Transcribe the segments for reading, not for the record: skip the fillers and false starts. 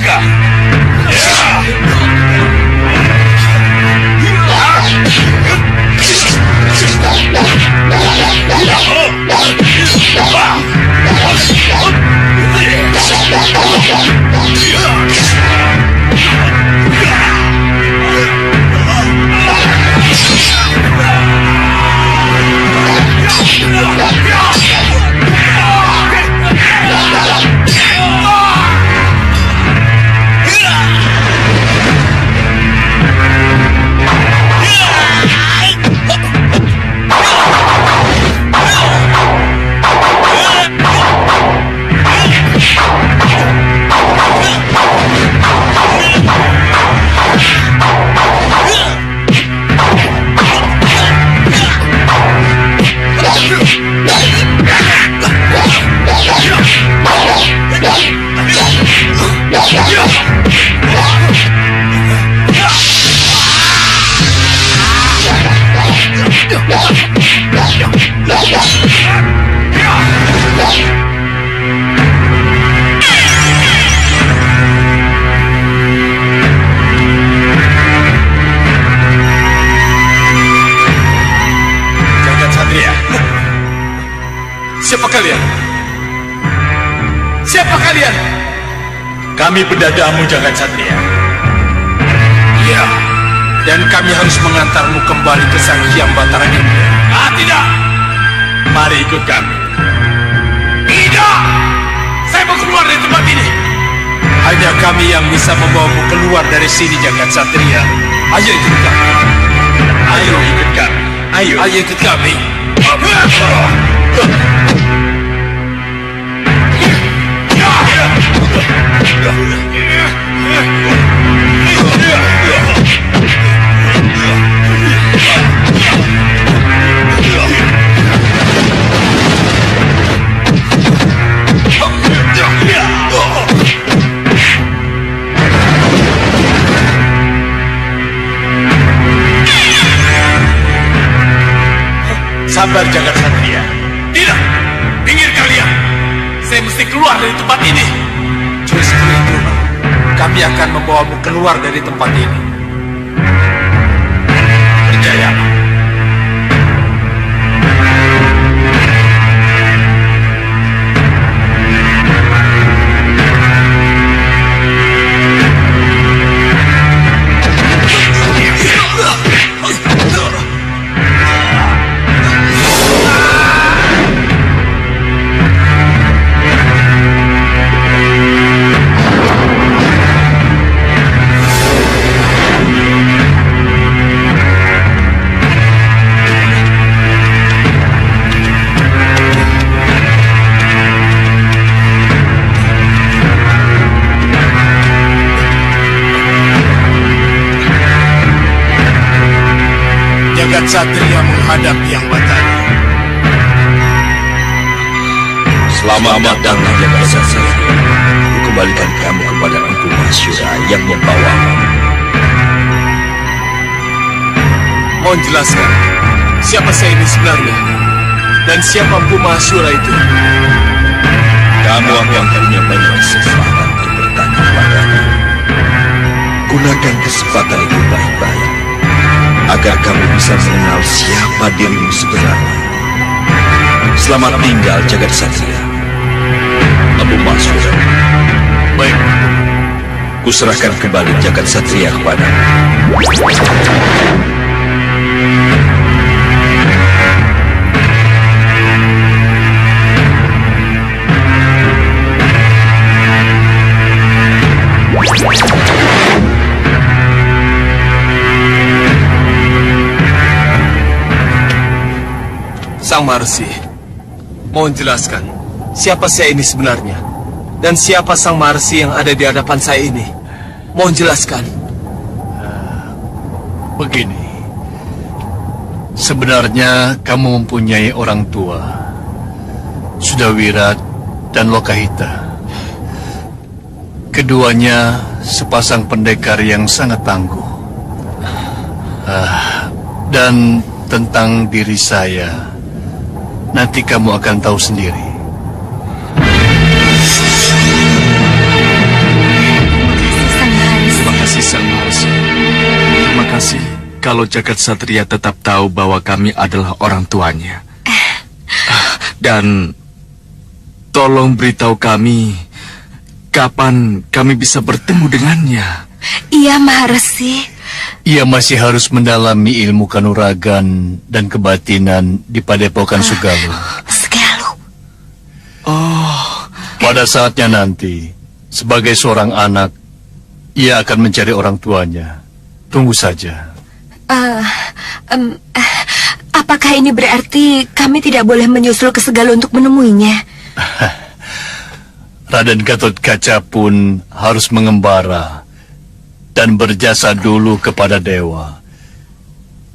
naga. Siapa kalian? Siapa kalian? Kami pendadamu, Jagat Satria. Iya, dan kami harus mengantarmu kembali ke Sang Hyang Batara Indah. Ah, tidak! Mari ikut kami. Tidak! Saya mau keluar dari tempat ini. Hanya kami yang bisa membawamu keluar dari sini, Jagat Satria. Ayo ikut kami. Ayo ikut kami. Ayo. Ayo ikut kami. Sabar, Jagat Satria. Tidak! Pinggir kalian! Saya mesti keluar dari tempat ini. Justru itu, kami akan membawamu keluar dari tempat ini. Percayalah. Jagat Satria menghadap Hyang Batara. Selamat datang, Jagat Satria. Kembalikan kamu kepada Empu Mahashura yang membawamu. Mohon jelaskan, siapa saya ini sebenarnya? Dan siapa Empu Mahashura itu? Kamu akan punya banyak kesempatan untuk bertanya kepadanya. Gunakan kesempatan itu baik-baik, agar kamu bisa mengenal siapa dirimu sebenarnya. Selamat tinggal, Jagat Satria. Empu Mahashura. Baik. Kuserahkan kembali Jagat Satria kepadamu. Sang Maharishi, mohon jelaskan, siapa saya ini sebenarnya? Dan siapa Sang Maharishi yang ada di hadapan saya ini? Mohon jelaskan. Begini, sebenarnya kamu mempunyai orang tua, Sudawirat dan Lokahita. Keduanya sepasang pendekar yang sangat tangguh. Dan tentang diri saya, nanti kamu akan tahu sendiri. kalau jagat satria tetap tahu bahwa kami adalah orang tuanya. Dan tolong beritahu kami kapan kami bisa bertemu dengannya. Iya, Maharesi. Ia masih harus mendalami ilmu kanuragan dan kebatinan di Padepokan Sugalu. Sugalu. Oh, Pada saatnya nanti, sebagai seorang anak, ia akan mencari orang tuanya. Tunggu saja. Apakah ini berarti kami tidak boleh menyusul ke Sugalu untuk menemuinya? Raden Gatot Kaca pun harus mengembara dan berjasa dulu kepada dewa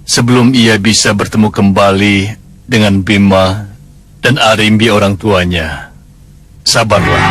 sebelum ia bisa bertemu kembali dengan Bima dan Arimbi orang tuanya. Sabarlah.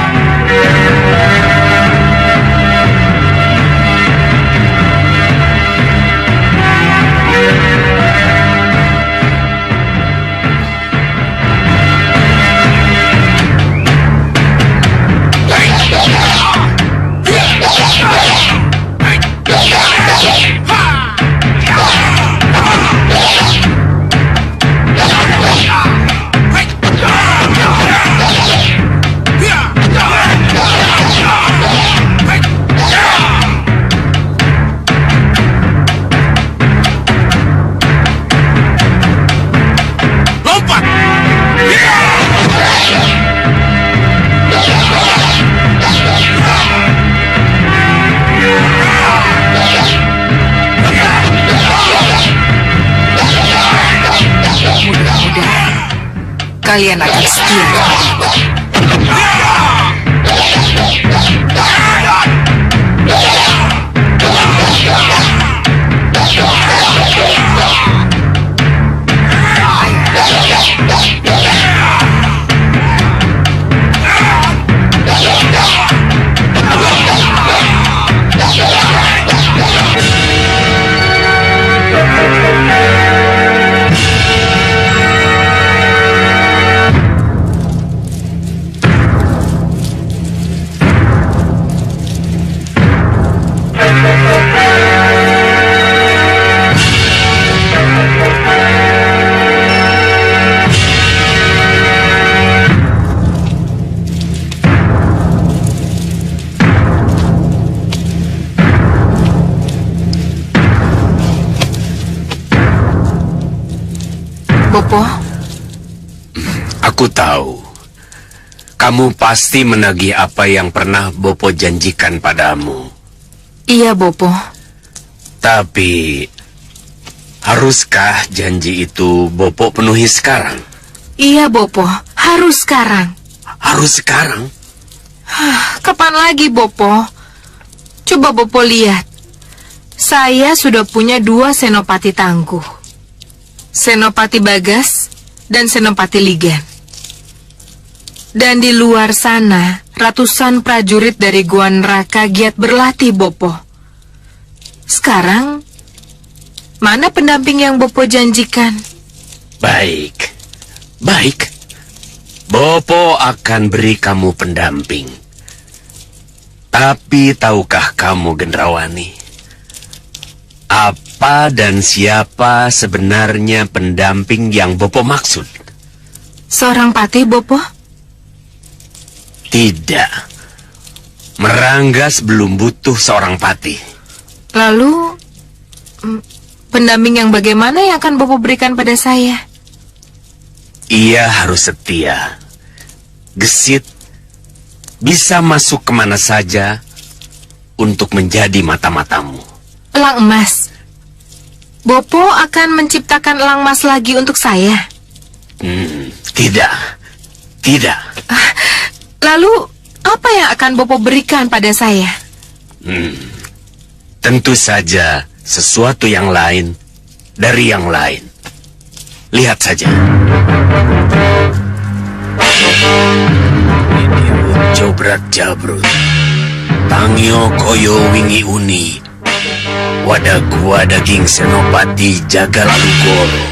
Kalian akan setia kepadaku. Bopo, aku tahu. Kamu pasti menagih apa yang pernah Bopo janjikan padamu. iya Bopo. Tapi, haruskah janji itu Bopo penuhi sekarang? Iya Bopo, harus sekarang. Harus sekarang? Kapan lagi Bopo? Coba Bopo lihat. Saya sudah punya 2 senopati tangguh. Senopati Bagas dan Senopati Ligan. Dan di luar sana, ratusan prajurit dari Gua Neraka giat berlatih Bopo. Sekarang, mana pendamping yang Bopo janjikan? Baik. Baik. Bopo akan beri kamu pendamping. Tapi tahukah kamu, Gendrawani? Apa dan siapa sebenarnya pendamping yang Bopo maksud? Seorang patih, Bopo? Tidak. Meranggas belum butuh seorang patih. Lalu, pendamping yang bagaimana yang akan Bopo berikan pada saya? Ia harus setia, gesit, bisa masuk kemana saja untuk menjadi mata-matamu. Elang emas. Bopo akan menciptakan elang emas lagi untuk saya? Tidak. Tidak. Lalu, apa yang akan Bopo berikan pada saya? Tentu saja sesuatu yang lain dari yang lain. Lihat saja. Jobrat Jabrut, Tangyo Koyo Wingi Uni, Wadah Gua Daging Senopati Jagal Alugoro,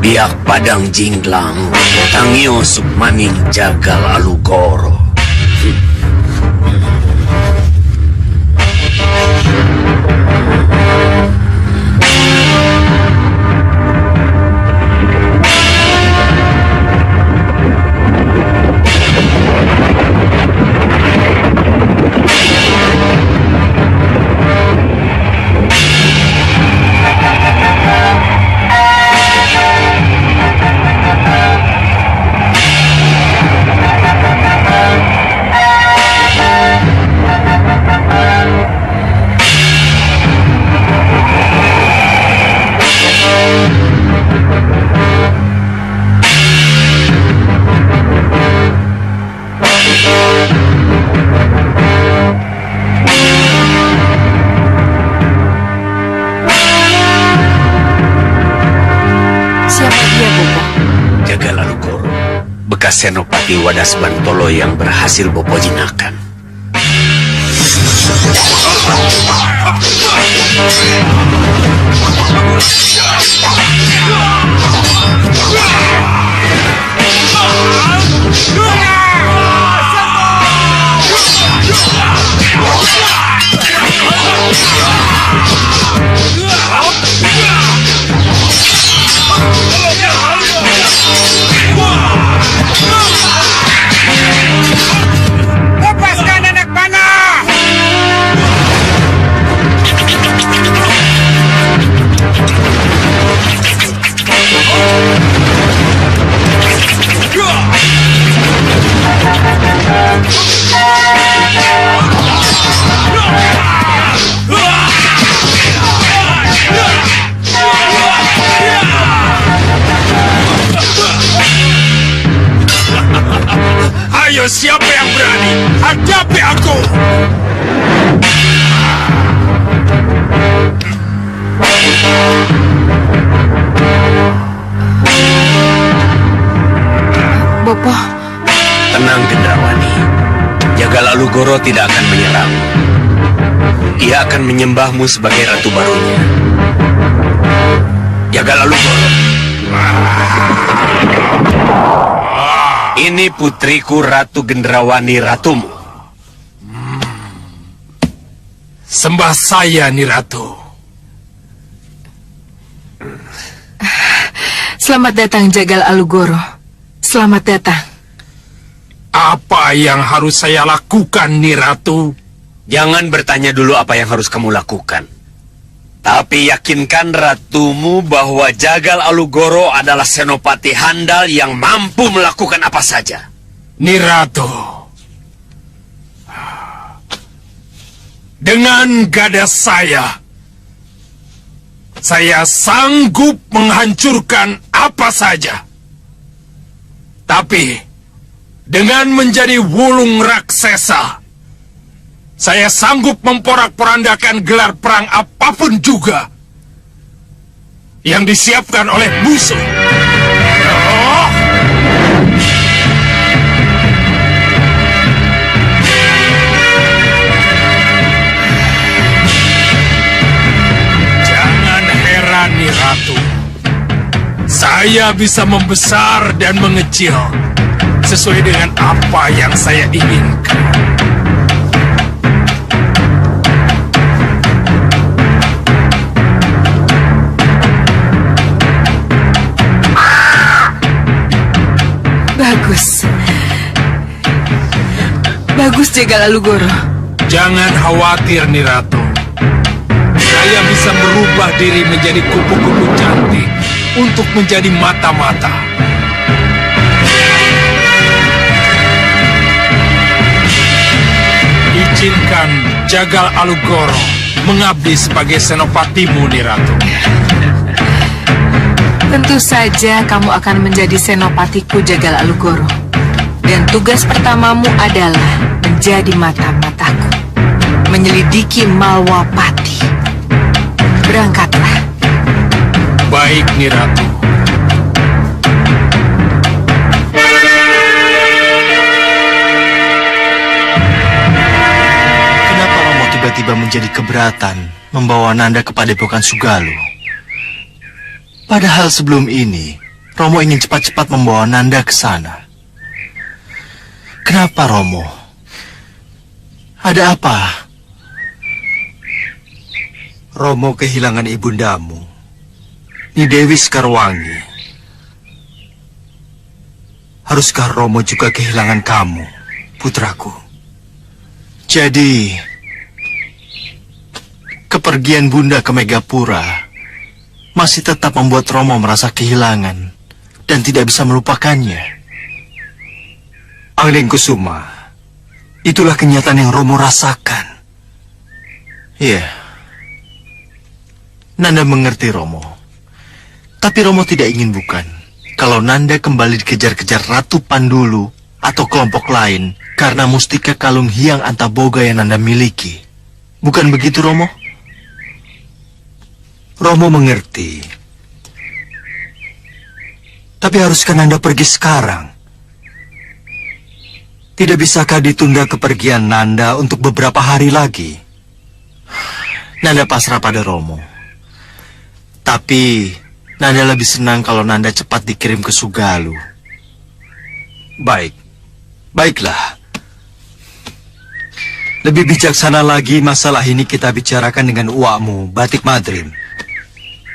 Biak Padang Jinglang, Tangyo Sukmaning Jagal Alugoro. bekas Senopati Wadas Bantolo yang berhasil Bopo jinakan. Lepaskan anak panah! Ayo, siapa yang berani? Hadapi aku! Bopo, Tenang Gendrawani, Jagal Alugoro tidak akan menyerang. Ia akan menyembahmu sebagai ratu barunya. Jagal Alugoro. Ini putriku Ratu Gendrawani, ratumu. Sembah saya, Niratu. selamat datang Jagal Alugoro. Selamat datang. Apa yang harus saya lakukan, Niratu? Jangan bertanya dulu apa yang harus kamu lakukan. Tapi yakinkan ratumu bahwa Jagal Alugoro adalah senopati handal yang mampu melakukan apa saja. Niratu, dengan gada saya sanggup menghancurkan apa saja. Tapi, dengan menjadi wulung raksasa, saya sanggup memporak-porandakan gelar perang apapun juga yang disiapkan oleh musuh. Oh! Jangan heran, Niratu. Saya bisa membesar dan mengecil sesuai dengan apa yang saya inginkan. Bagus. Bagus Jagal Alugoro. Jangan khawatir, Niratu. Saya bisa merubah diri menjadi kupu-kupu cantik untuk menjadi mata-mata. Izinkan Jagal Alugoro mengabdi sebagai senopatimu, Niratu. Tentu saja kamu akan menjadi senopatiku Jagal Alugoro. Dan tugas pertamamu adalah menjadi mata-mataku. Menyelidiki Malwapati. Berangkatlah. Baik, Niratu. Kenapa Romo tiba-tiba menjadi keberatan membawa Nanda ke Padepokan Sugalu? Padahal sebelum ini, Romo ingin cepat-cepat membawa Nanda ke sana. Kenapa, Romo? Ada apa? Romo kehilangan ibundamu, Ni Dewi Sekarwangi. Haruskah Romo juga kehilangan kamu, putraku? Jadi, kepergian Bunda ke Megapura masih tetap membuat Romo merasa kehilangan dan tidak bisa melupakannya. Angling Kusuma, itulah kenyataan yang Romo rasakan. Iya, Nanda mengerti Romo. Tapi Romo tidak ingin bukan kalau Nanda kembali dikejar-kejar Ratu Pandulu atau kelompok lain karena mustika kalung Hyang Antaboga yang Nanda miliki. Bukan begitu, Romo? Romo mengerti. Tapi haruskah Nanda pergi sekarang? Tidak bisakah ditunda kepergian Nanda untuk beberapa hari lagi? Nanda pasrah pada Romo. Tapi Nanda lebih senang kalau Nanda cepat dikirim ke Sugalu. Baiklah. Lebih bijaksana lagi masalah ini kita bicarakan dengan uakmu, Batik Madrim.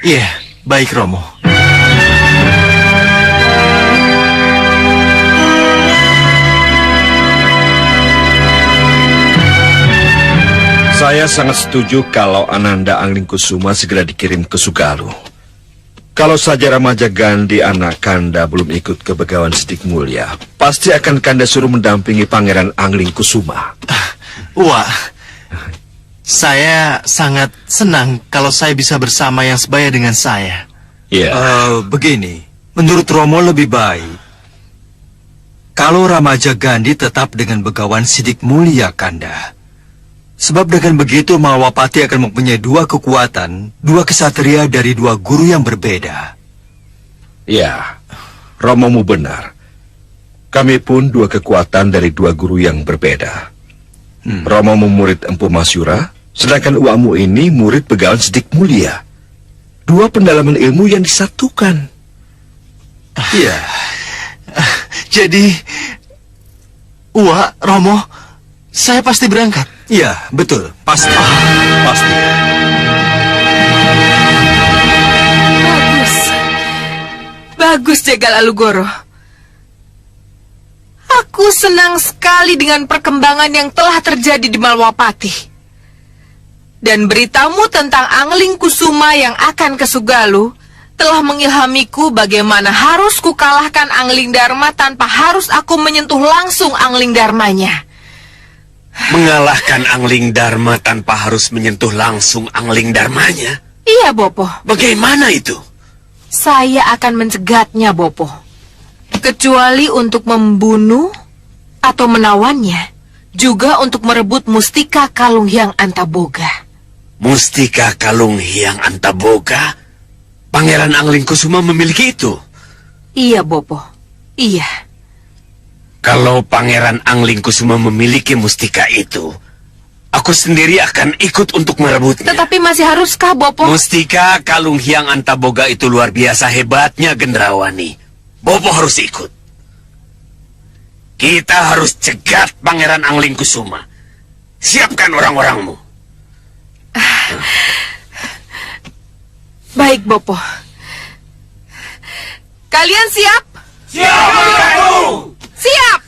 Iya, baik Romo. Saya sangat setuju kalau Ananda Anglingkusuma segera dikirim ke Sugalu. Kalau saja Ramaja Gandhi anak Kanda belum ikut ke Begawan Sidik Mulia, pasti akan Kanda suruh mendampingi Pangeran Anglingkusuma. Wah, saya sangat senang kalau saya bisa bersama yang sebaya dengan saya. Iya. Begini, menurut Romo lebih baik kalau Ramaja Gandhi tetap dengan Begawan Sidik Mulia, Kanda. Sebab dengan begitu Malwapati akan mempunyai dua kekuatan, dua kesatria dari dua guru yang berbeda. Ya, Romomu benar. Kami pun dua kekuatan dari dua guru yang berbeda. Romomu murid Empu Masyura, sedangkan uamu ini murid Begawan Sidik Mulia. Dua pendalaman ilmu yang disatukan. Iya. Jadi, Romo, saya pasti berangkat. Iya, betul. Pasti. Pasti. Bagus, Jagal Alugoro. Aku senang sekali dengan perkembangan yang telah terjadi di Malwapati. Dan beritamu tentang Anglingkusuma yang akan ke Sugalu telah mengilhamiku bagaimana harus kukalahkan Angling Dharma tanpa harus aku menyentuh langsung Angling Dharmanya. Mengalahkan Angling Dharma tanpa harus menyentuh langsung Angling Dharmanya? Iya, Bopo. Bagaimana itu? Saya akan mencegatnya, Bopo. Kecuali untuk membunuh atau menawannya, juga untuk merebut Mustika Kalung Hyang Antaboga. Mustika Kalung Hyang Antaboga? Pangeran Anglingkusuma memiliki itu? Iya, Bopo. Iya. Kalau Pangeran Anglingkusuma memiliki mustika itu, aku sendiri akan ikut untuk merebutnya. Tetapi masih haruskah, Bopo? Mustika Kalung Hyang Antaboga itu luar biasa hebatnya, Gendrawani. Bopo harus ikut. Kita harus cegat Pangeran Anglingkusuma. Siapkan orang-orangmu. Baik, Bopo. Kalian siap? Siap, Ratu! Siap!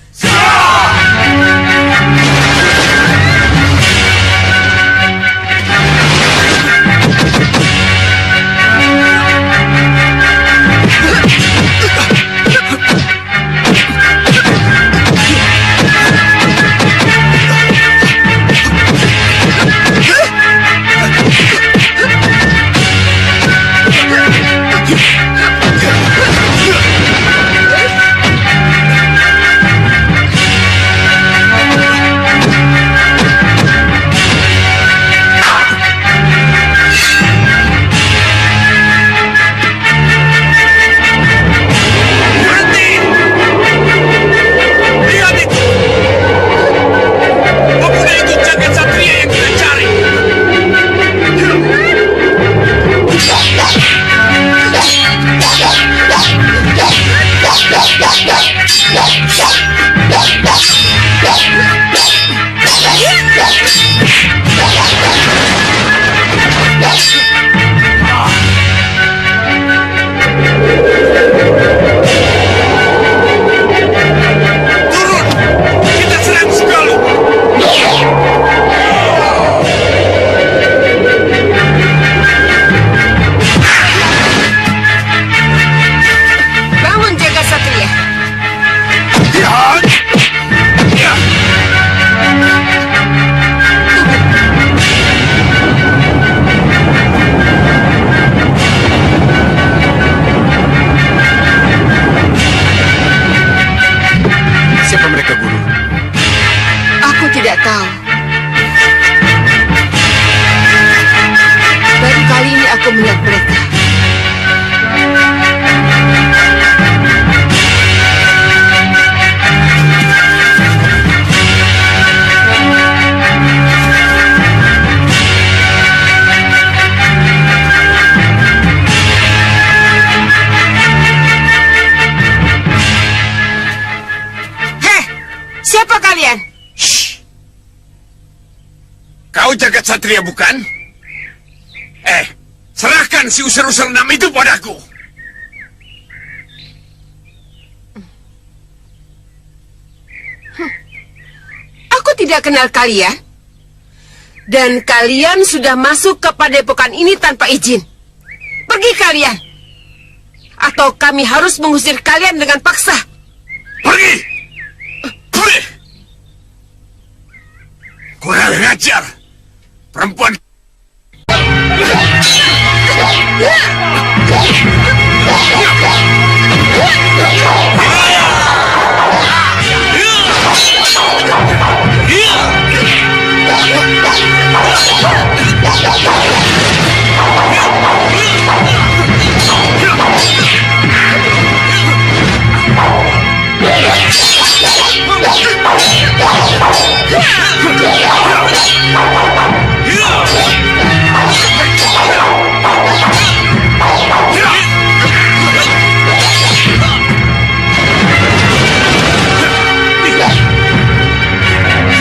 kalian? Kau jagat satria bukan? Serahkan si user-user 6 itu padaku. Aku tidak kenal kalian. Dan kalian sudah masuk ke padepokan ini tanpa izin. Pergi kalian. Atau kami harus mengusir kalian dengan paksa. Pergi! Pergi! Kurang ajar! Perempuan...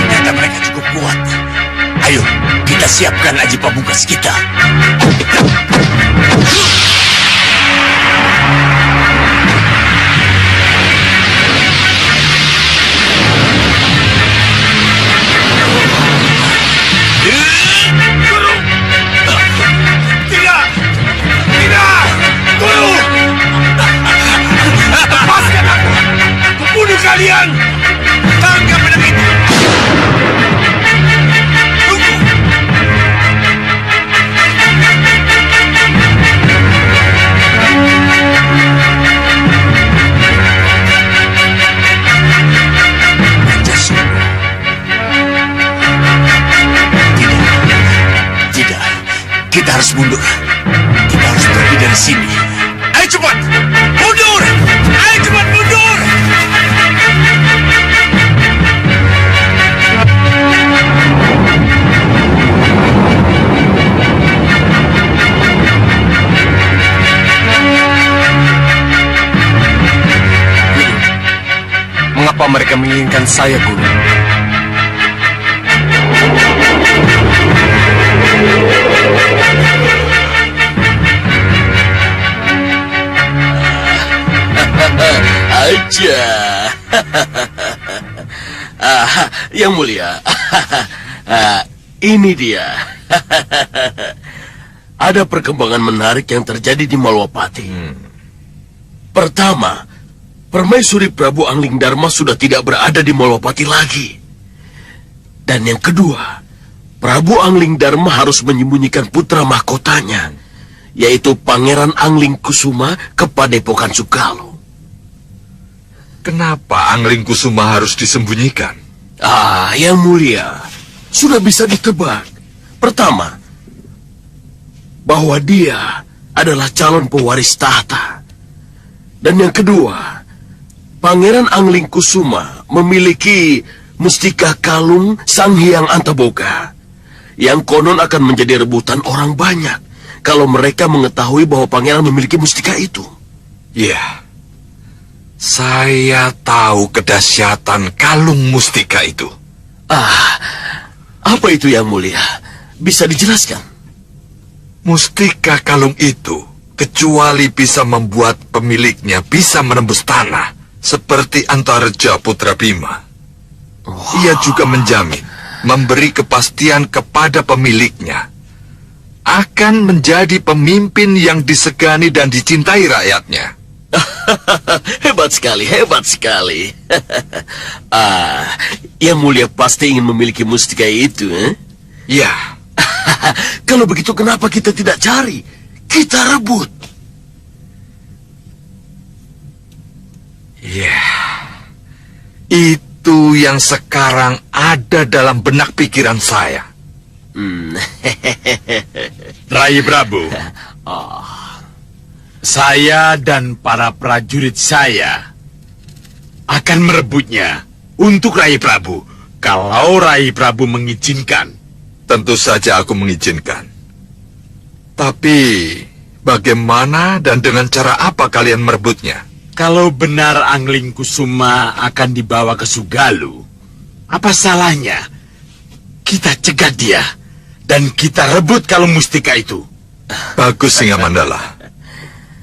Ternyata mereka cukup kuat. Ayo, kita siapkan aji pamungkas kita. Kalian tangkap pedang itu. Tunggu. Tidak, kita harus mundur. Kita harus pergi dari sini. Ayo cepat, mundur. Ayo cepat mundur. Mengapa mereka menginginkan saya, Guru? Aja. Yang mulia. Ini dia. Ada perkembangan menarik yang terjadi di Malwapati. Pertama, Permaisuri Prabu Angling Dharma sudah tidak berada di Malwapati lagi. Dan yang kedua, Prabu Angling Dharma harus menyembunyikan putra mahkotanya, yaitu Pangeran Angling Kusuma, ke padepokan Sugalo. Kenapa Angling Kusuma harus disembunyikan? Yang mulia, sudah bisa ditebak. Pertama, bahwa dia adalah calon pewaris tahta. Dan yang kedua, Pangeran Angling Kusuma memiliki mustika kalung Sang Hyang Antaboga, yang konon akan menjadi rebutan orang banyak kalau mereka mengetahui bahwa pangeran memiliki mustika itu. Ya, saya tahu kedahsyatan kalung mustika itu. Apa itu yang mulia? Bisa dijelaskan? Mustika kalung itu, kecuali bisa membuat pemiliknya bisa menembus tanah, seperti Antareja Putra Bima. Ia juga menjamin, memberi kepastian kepada pemiliknya, akan menjadi pemimpin yang disegani dan dicintai rakyatnya. Hebat sekali, hebat sekali. Yang mulia pasti ingin memiliki mustika itu, Ya. Kalau begitu kenapa kita tidak cari? Kita rebut. Ya. Itu yang sekarang ada dalam benak pikiran saya. Rai Prabu, saya dan para prajurit saya akan merebutnya untuk Rai Prabu, kalau Rai Prabu mengizinkan. Tentu saja aku mengizinkan. Tapi bagaimana dan dengan cara apa kalian merebutnya? Kalau benar Angling Kusuma akan dibawa ke Sugalo, Apa salahnya kita cegat dia dan kita rebut kalung mustika itu? Bagus, Singa Mandala.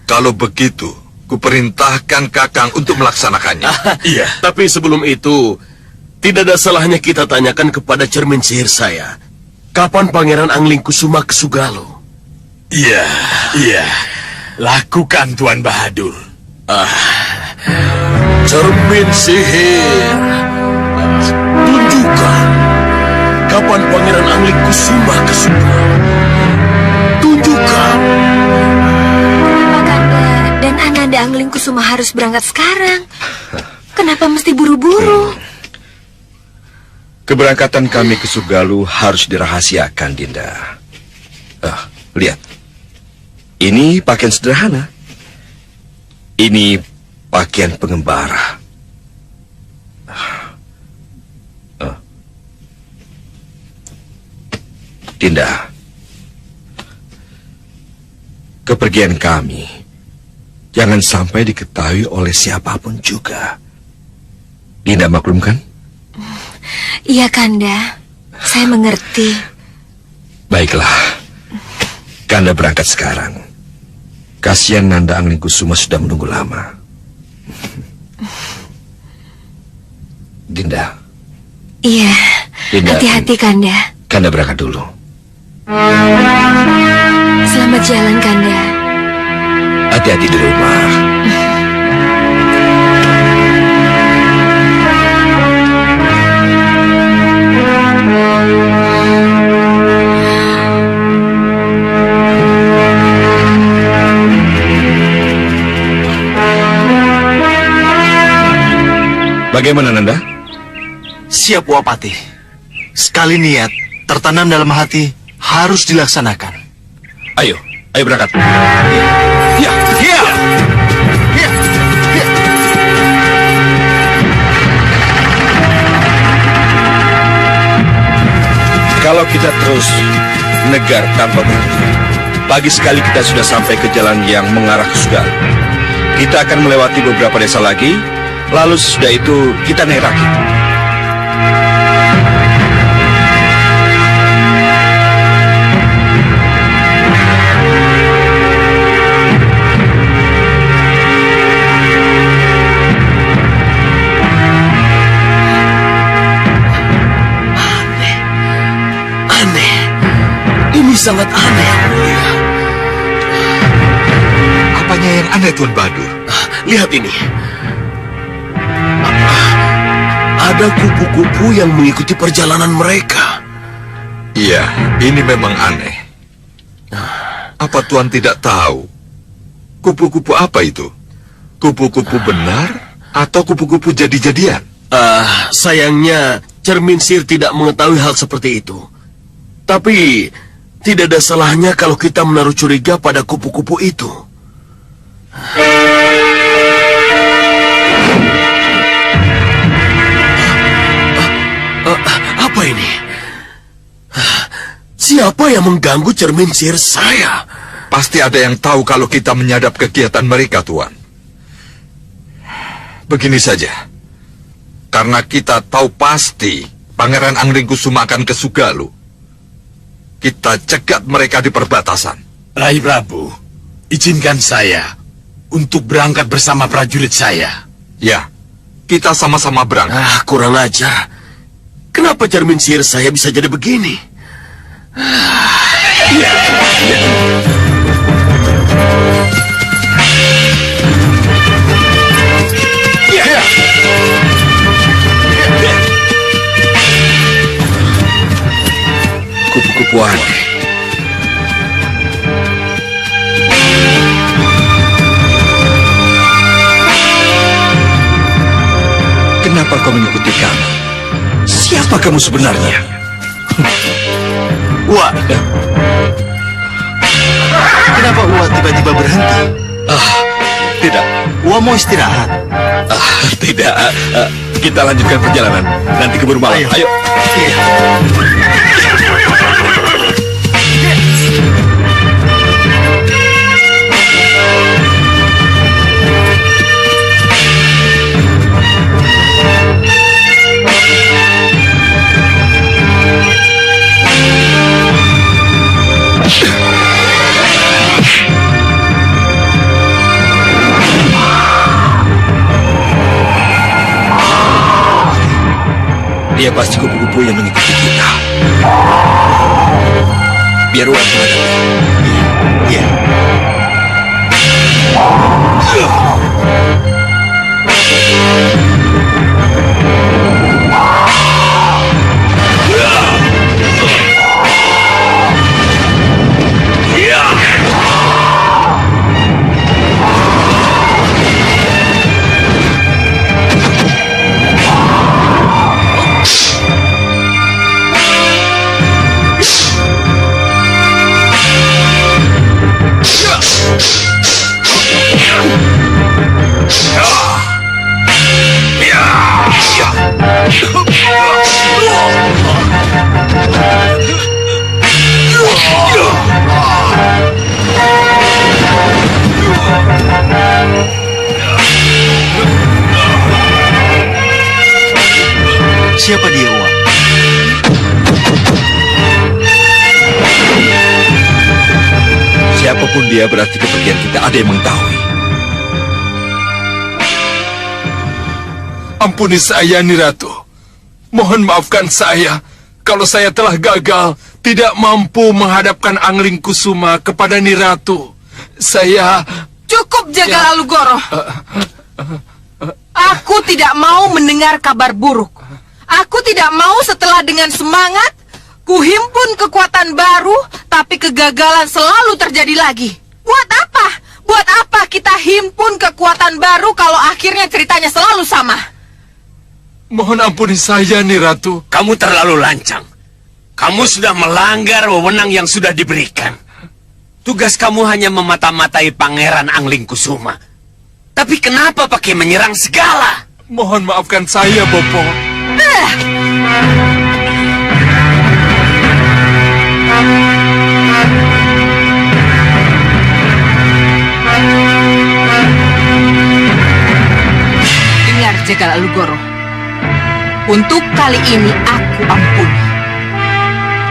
Kalau begitu, kuperintahkan Kakang untuk melaksanakannya. Iya. Tapi sebelum itu, tidak ada salahnya kita tanyakan kepada cermin sihir saya. Kapan Pangeran Angling Kusuma ke Sugalo? Iya, iya. Lakukan, Tuan Bahadur. Cermin sihir. Tunjukkan. Kapan Pangeran Angling Kusuma ke Sugalo? Tunjukkan. Kenapa Kanda dan Ananda Angling Kusuma harus berangkat sekarang? Kenapa mesti buru-buru? Keberangkatan kami ke Sugalu harus dirahasiakan, Dinda. Lihat. Ini pakaian sederhana. Ini pakaian pengembara. Dinda, kepergian kami jangan sampai diketahui oleh siapapun juga. Dinda maklum kan? Iya, Kanda. Saya mengerti. Baiklah. Kanda berangkat sekarang. Kasihan Nanda Angling Kusuma sudah menunggu lama. Dinda. Iya. Dinda, hati-hati, Kanda. Kanda berangkat dulu. Selamat jalan, Kanda. Hati-hati di rumah. Bagaimana, Nanda? Siap, Wapati. Sekali niat, tertanam dalam hati, harus dilaksanakan. Ayo berangkat. Ya. Kalau kita terus negar tanpa berhenti, pagi sekali kita sudah sampai ke jalan yang mengarah ke Sugal. Kita akan melewati beberapa desa lagi, lalu sesudah itu kita naik rakit. Sangat aneh, Yang Mulia. Apanya yang aneh, Tuan Bahadur? Lihat ini. Ada kupu-kupu yang mengikuti perjalanan mereka. Iya, ini memang aneh. Apa Tuan tidak tahu? Kupu-kupu apa itu? Kupu-kupu benar atau kupu-kupu jadi-jadian? Sayangnya, cermin sihir tidak mengetahui hal seperti itu. Tapi tidak ada salahnya kalau kita menaruh curiga pada kupu-kupu itu. Apa ini? Siapa yang mengganggu cermin sihir saya? Pasti ada yang tahu kalau kita menyadap kegiatan mereka, Tuan. Begini saja. Karena kita tahu pasti Pangeran Angling Kusuma akan ke Sugalu. Kita cegat mereka di perbatasan. Rai Prabu, izinkan saya untuk berangkat bersama prajurit saya. Ya, kita sama-sama berangkat. Kurang ajar. Kenapa cermin sihir saya bisa jadi begini? Kupu-kupu aneh. Kenapa kau mengikuti kami? Siapa kamu sebenarnya? Wah. Kenapa Wah tiba-tiba berhenti? Tidak. Wah mau istirahat? Tidak. Kita lanjutkan perjalanan. Nanti keburu malam. Ayo. Dia pasti kupu-kupu yang mengikuti kita. Biar Uang menghadapi. Iya. Siapa dia, Uang? Siapapun dia berarti kepergian kita ada yang mengetahui. Ampuni saya, Niratu. Mohon maafkan saya kalau saya telah gagal, tidak mampu menghadapkan Angling Kusuma kepada Niratu. Saya... Cukup, Jagal Alugoro. Aku tidak mau mendengar kabar buruk. Aku tidak mau setelah dengan semangat kuhimpun kekuatan baru, tapi kegagalan selalu terjadi lagi. Buat apa? Buat apa kita himpun kekuatan baru kalau akhirnya ceritanya selalu sama? Mohon ampuni saya, Niratu. Kamu terlalu lancang. Kamu sudah melanggar wewenang yang sudah diberikan. Tugas kamu hanya memata-matai Pangeran Angling Kusuma. Tapi kenapa pakai menyerang segala? Mohon maafkan saya, Bopo. Dengar, Jagal Alugoro. Untuk kali ini aku ampuni.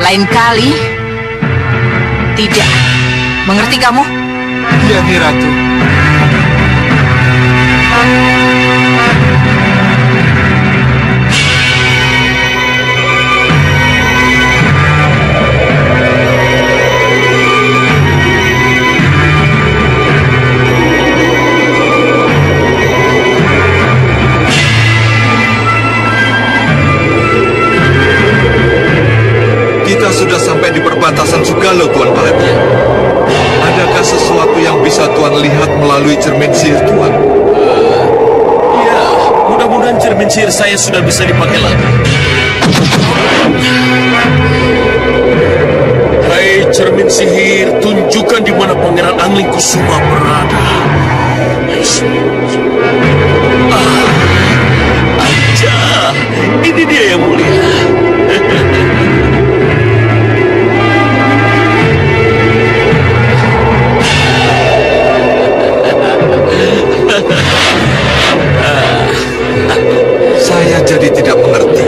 Lain kali, tidak. Mengerti kamu? Iya, Niratu. Kita sudah sampai di perbatasan Sugalo, Tuan Bahagia. Adakah sesuatu yang bisa Tuan lihat melalui cermin sihir Tuan? Ya, mudah-mudahan cermin sihir saya sudah bisa dipakai lagi. Hai cermin sihir, tunjukkan di mana Pangeran Angling Kusuma berada. Aja, ini dia yang mulia. Saya jadi tidak mengerti.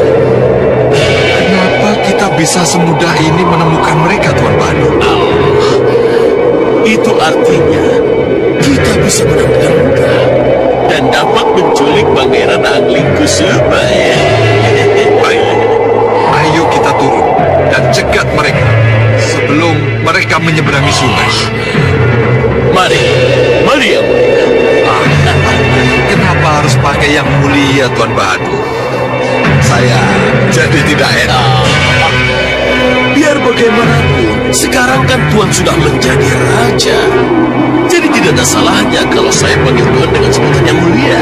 Kenapa kita bisa semudah ini menemukan mereka, Tuan Banu? Itu artinya kita bisa menang dengan mudah dan dapat menculik Pangeran Angling Kusuma. Baik, ayo kita turun dan cegat mereka sebelum mereka menyeberangi sungai. Mari, mari ya mulia. Kenapa harus pakai yang mulia, Tuan Banu? Saya jadi tidak enak. Biar bagaimanapun, sekarang kan Tuan sudah menjadi raja. Jadi tidak ada salahnya kalau saya panggil Tuan dengan sebutan yang mulia.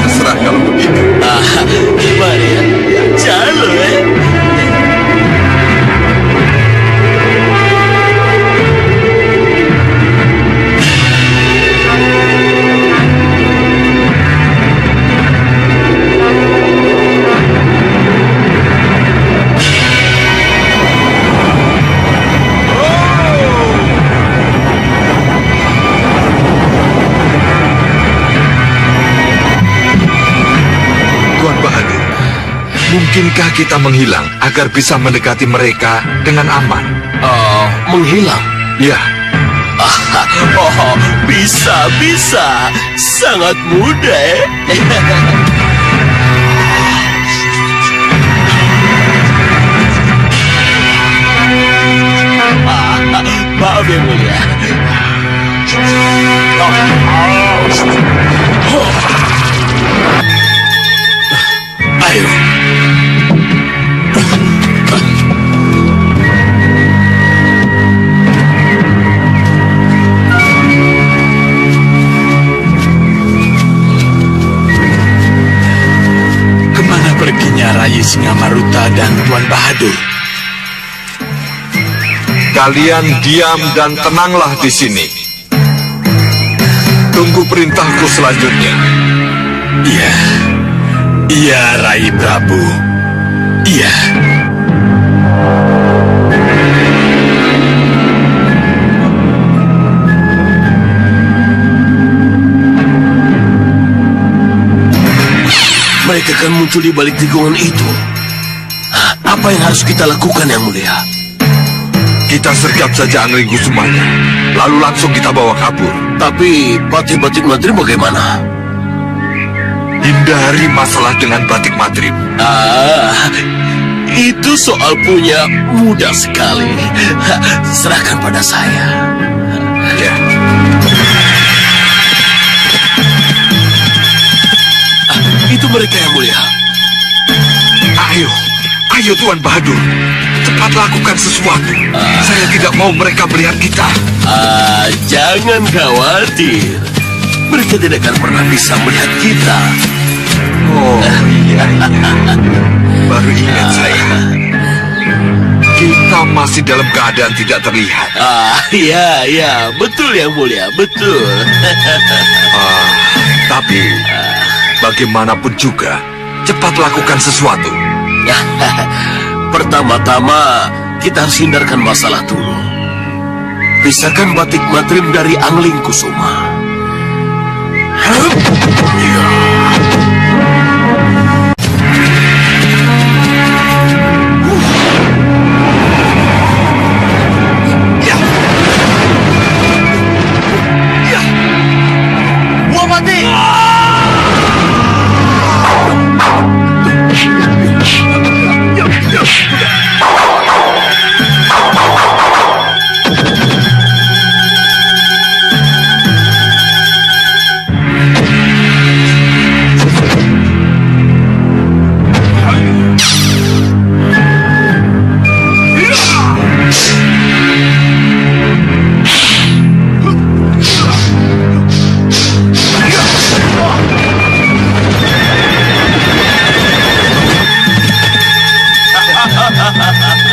Terserah kalau begitu. Mari ya, jalan. Mungkinkah kita menghilang agar bisa mendekati mereka dengan aman? Menghilang? Ya. Bisa. Sangat mudah. Ayo. Kemana perginya Rai Singamaruta dan Tuan Bahadur? Kalian diam dan tenanglah di sini. Tunggu perintahku selanjutnya. Iya. Iya, Rai Prabu. Iya. Mereka akan muncul di balik tikungan itu. Apa yang harus kita lakukan, Yang Mulia? Kita sergap saja Angling Kusumanya, lalu langsung kita bawa kabur. Tapi Patih Batik Madrim bagaimana? Hindari masalah dengan Batik Madrim. Itu soal punya mudah sekali. Serahkan pada saya. Ya. Itu mereka, Yang Mulia. Ayo Tuan Bahadur, cepat lakukan sesuatu. Saya tidak mau mereka melihat kita. Jangan khawatir. Mereka tidak akan pernah bisa melihat kita. Oh iya. Baru ingat saya. Kita masih dalam keadaan tidak terlihat. Iya, betul Yang Mulia, betul. Tapi bagaimanapun juga, cepat lakukan sesuatu. Pertama-tama, kita harus hindarkan masalah dulu. Pisahkan Batik Madrim dari Angling Kusuma.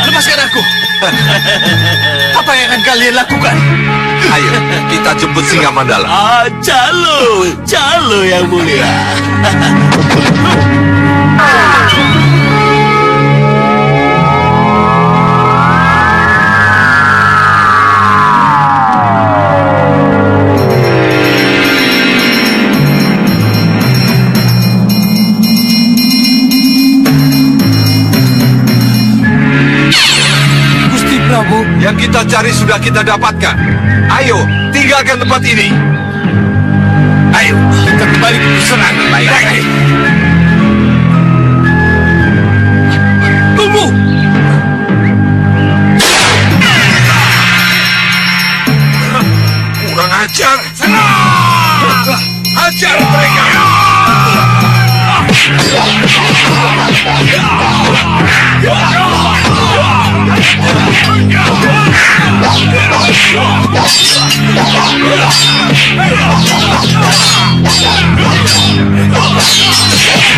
Lepaskan aku. Apa yang akan kalian lakukan? Ayo, kita jemput Singa Mandala. Calo Yang Mulia. Yang kita cari sudah kita dapatkan. Ayo, tinggalkan tempat ini. Ayo, kita kembali ke serangan. Baik. Tunggu! Kurang ajar. Ajar mereka.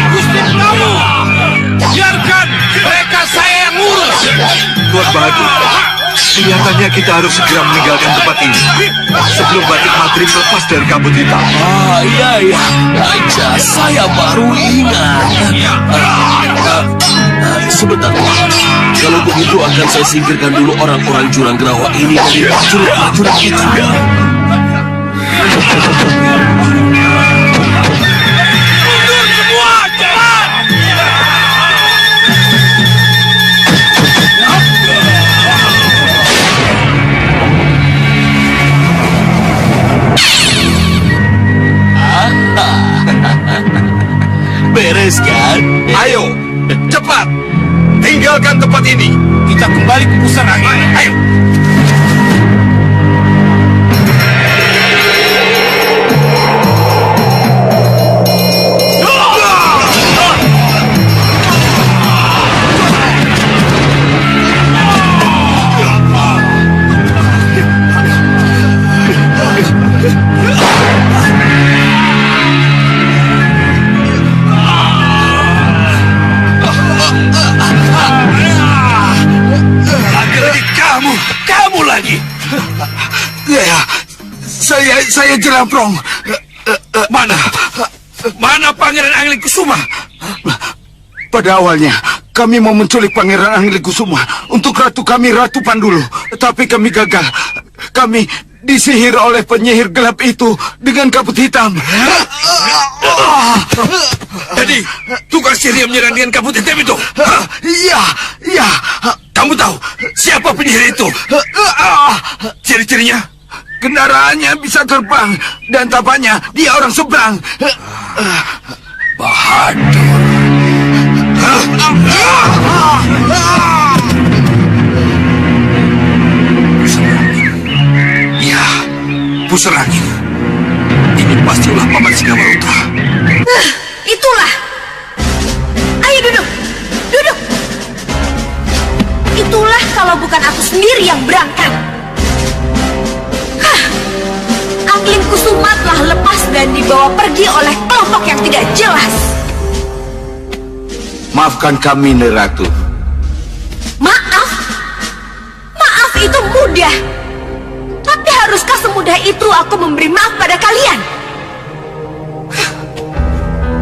Gusti Prabu, biarkan mereka saya yang ngurus. Tuan Bahadur, kelihatannya kita harus segera meninggalkan tempat ini sebelum Batik Madrim lepas dari kabut hitam. Iya. Aja, saya baru ingat. Sebentar. Kalau begitu akan saya singkirkan dulu orang-orang Jurang Gerawa ini dari prajurit kita. Mundur semua, cepat! Beres kan? Ayo, cepat. Tinggalkan tempat ini. Kita kembali ke pusat angin. Ayo. Saya Jelaprong. Mana Pangeran Anglingkusuma? Pada awalnya, kami mau menculik Pangeran Anglingkusuma untuk ratu kami, Ratu Pandulu. Tapi kami gagal. Kami disihir oleh penyihir gelap itu dengan kabut hitam. Jadi, tukang sihir yang menyerang dengan kabut hitam itu? Iya. Kamu tahu siapa penyihir itu? Ciri-cirinya? Kendaraannya bisa terbang dan tampaknya dia orang seberang. Bahadur. Ya, pusar angin. Ini pasti ulah Paman Singamaruta. Itulah. Ayo duduk. Duduk. Itulah kalau bukan aku sendiri yang berangkat. Anglingkusuma telah lepas dan dibawa pergi oleh kelompok yang tidak jelas. Maafkan kami, Neratu. Maaf? Maaf itu mudah. Tapi haruskah semudah itu aku memberi maaf pada kalian?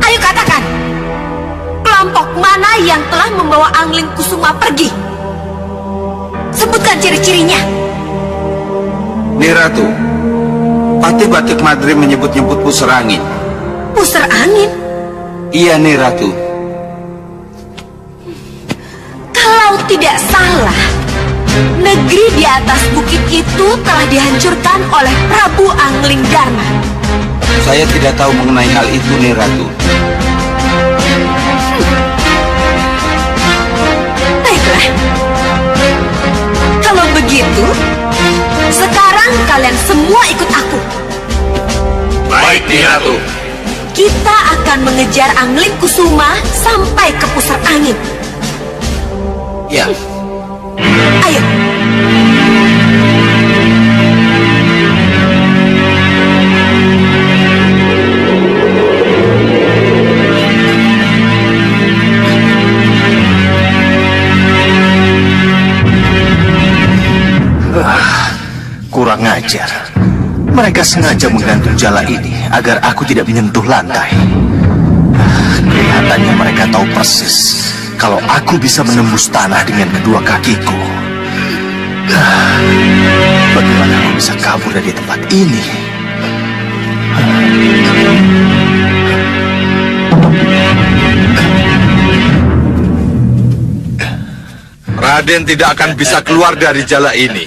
Ayo katakan, kelompok mana yang telah membawa Anglingkusuma pergi? Sebutkan ciri-cirinya. Neratu, Patih Batik Madri menyebut-nyebut pusar angin. Pusar angin? Iya, Neratu. Kalau tidak salah, negeri di atas bukit itu telah dihancurkan oleh Prabu Anglingdarma. Saya tidak tahu mengenai hal itu, Neratu. Baiklah. Kalau begitu, sekarang kalian semua ikut aku. Baik, Neratu. Kita akan mengejar Anglingkusuma sampai ke pusar angin. Ya. Ayo. Kurang ajar. Mereka sengaja menggantung jala ini agar aku tidak menyentuh lantai. Kelihatannya mereka tahu persis kalau aku bisa menembus tanah dengan kedua kakiku. Bagaimana aku bisa kabur dari tempat ini? Raden tidak akan bisa keluar dari jala ini.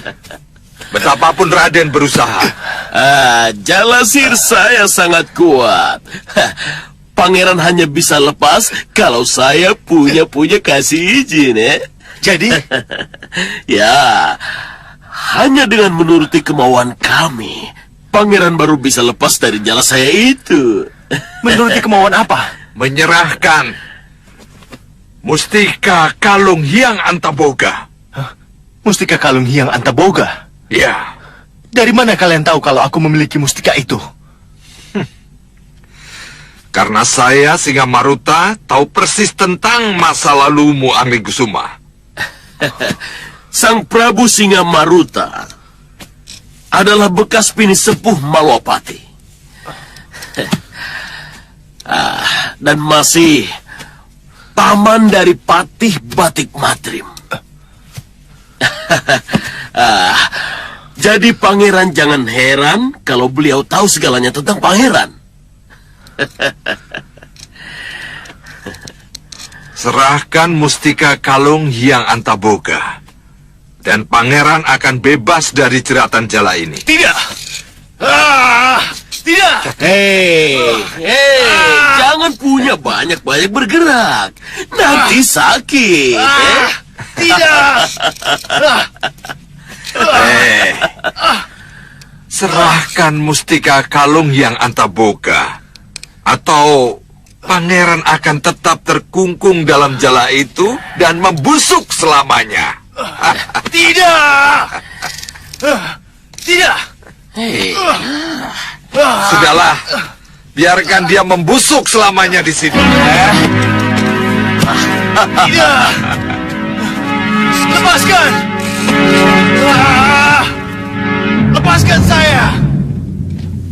Betapapun Raden berusaha. Jala sihir saya sangat kuat. Pangeran hanya bisa lepas kalau saya punya kasih izin, Jadi, ya, hanya dengan menuruti kemauan kami, Pangeran baru bisa lepas dari jala saya itu. menuruti kemauan apa? Menyerahkan Mustika Kalung Hyang Antaboga. Mustika Kalung Hyang Antaboga? Ya. Dari mana kalian tahu kalau aku memiliki mustika itu? Karena saya, Singamaruta, tahu persis tentang masa lalumu, Anglingkusuma. Sang Prabu Singamaruta adalah bekas bini sepuh Malwapati. Dan masih paman dari Patih Batik Madrim. Jadi pangeran jangan heran kalau beliau tahu segalanya tentang pangeran. Serahkan Mustika Kalung Hyang Antaboga, dan pangeran akan bebas dari jeratan jala ini. Tidak! Tidak! Hei, jangan punya banyak-banyak bergerak. Nanti sakit. Tidak! Serahkan Mustika Kalung Hyang Antaboga, atau pangeran akan tetap terkungkung dalam jala itu dan membusuk selamanya. Tidak! Tidak! Sudahlah, biarkan dia membusuk selamanya di sini. Tidak! Lepaskan! Lepaskan saya!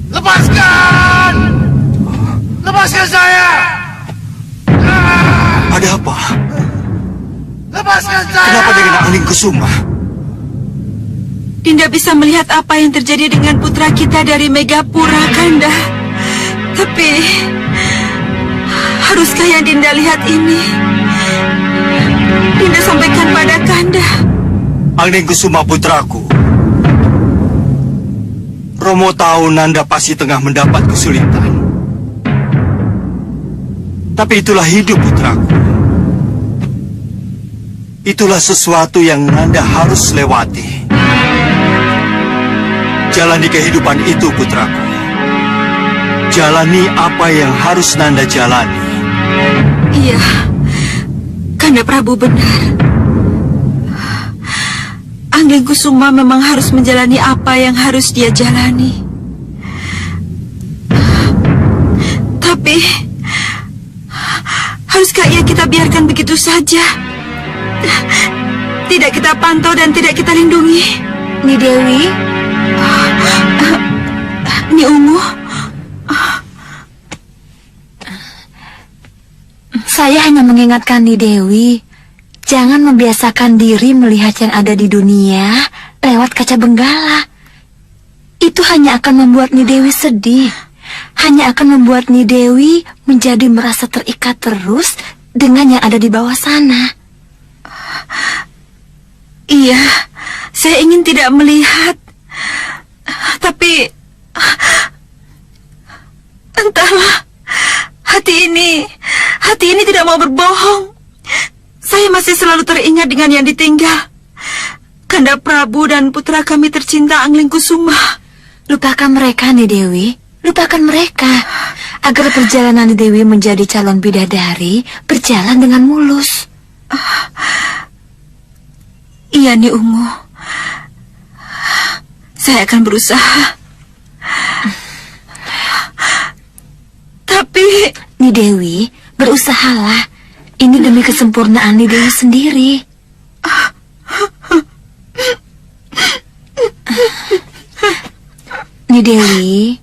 Lepaskan! Lepaskan saya! Ada apa? Lepaskan saya! Kenapa dengan Angling Kusuma? Dinda bisa melihat apa yang terjadi dengan putra kita dari Megapura, Kanda. Tapi, haruskah yang Dinda lihat ini? Dinda sampaikan pada Kanda. Angling Kusuma putraku. Romo tahu Nanda pasti tengah mendapat kesulitan. Tapi itulah hidup putraku. Itulah sesuatu yang Nanda harus lewati. Jalani kehidupan itu putraku. Jalani apa yang harus Nanda jalani. Iya, Kanda Prabu benar. Angling Kusuma memang harus menjalani apa yang harus dia jalani. Tapi, haruskah ia kita biarkan begitu saja? Tidak kita pantau dan tidak kita lindungi? Ni Dewi, Ni Ungu, saya hanya mengingatkan Ni Dewi, jangan membiasakan diri melihat yang ada di dunia lewat kaca benggala. Itu hanya akan membuat Ni Dewi sedih. Hanya akan membuat Ni Dewi menjadi merasa terikat terus dengan yang ada di bawah sana. iya, saya ingin tidak melihat. Tapi, entahlah, hati ini tidak mau berbohong. Saya masih selalu teringat dengan yang ditinggal. Kanda Prabu dan putra kami tercinta Angling Kusuma. Lupakan mereka, Ni Dewi. Lupakan mereka. Agar perjalanan Ni Dewi menjadi calon bidadari berjalan dengan mulus. Iya, Ni Ungu. Saya akan berusaha. Tapi... Ni Dewi, berusahalah. Ini demi kesempurnaan Ni Dewi sendiri. Ni Dewi.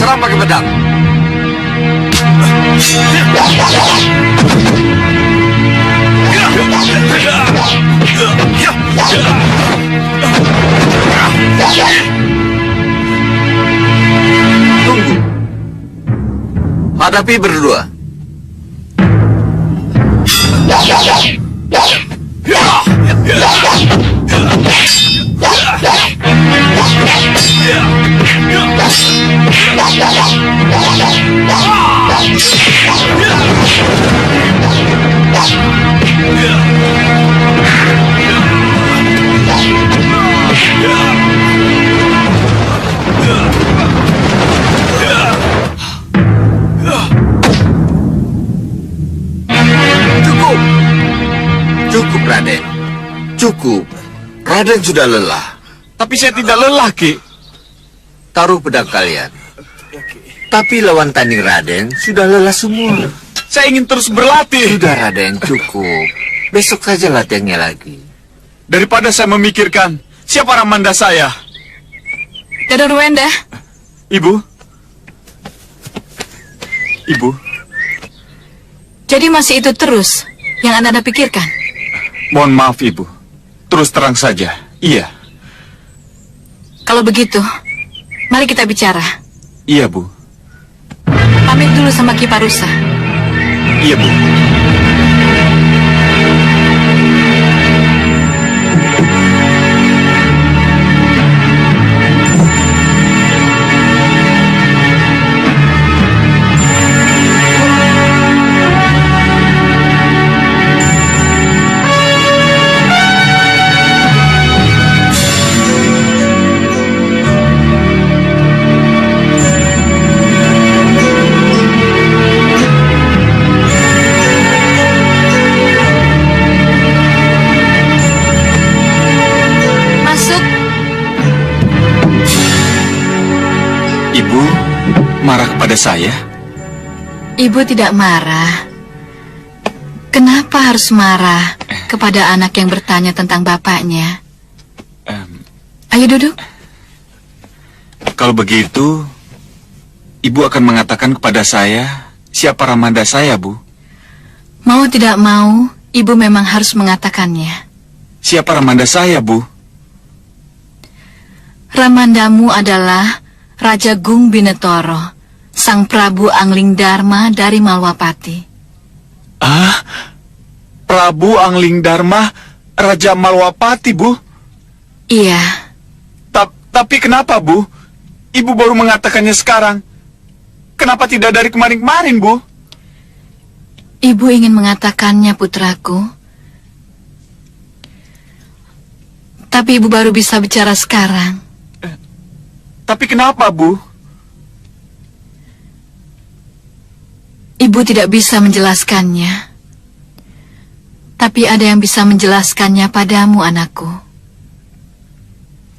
Serang pakai pedang. Tunggu. Hadapi berdua. Cukup, Raden. Cukup. Raden sudah lelah. Tapi saya tidak lelah, Ki. Taruh pedang kalian. Tapi lawan tanding Raden sudah lelah semua. Saya ingin terus berlatih. Sudah, Raden, cukup. Besok saja latihannya lagi. Daripada saya memikirkan siapa Ramanda saya. Dada Ruwenda, Ibu. Ibu. jadi masih itu terus yang Anda pikirkan? Mohon maaf, Ibu. Terus terang saja. Iya. Kalau begitu, mari kita bicara. Iya, Bu. Pamit dulu sama Ki Parusa. Iya, Bu. Marah kepada saya? Ibu tidak marah. Kenapa harus marah kepada anak yang bertanya tentang bapaknya? Ayo duduk. Kalau begitu, Ibu akan mengatakan kepada saya siapa Ramanda saya, Bu? Mau tidak mau, Ibu memang harus mengatakannya. Siapa Ramanda saya, Bu? Ramandamu adalah Raja Gung Binetoro, Sang Prabu Angling Dharma dari Malwapati. Prabu Angling Dharma, Raja Malwapati, Bu? Iya. Tapi kenapa, Bu? Ibu baru mengatakannya sekarang. Kenapa tidak dari kemarin-kemarin, Bu? Ibu ingin mengatakannya, putraku. Tapi Ibu baru bisa bicara sekarang. Tapi kenapa, Bu? Ibu tidak bisa menjelaskannya. Tapi ada yang bisa menjelaskannya padamu, anakku.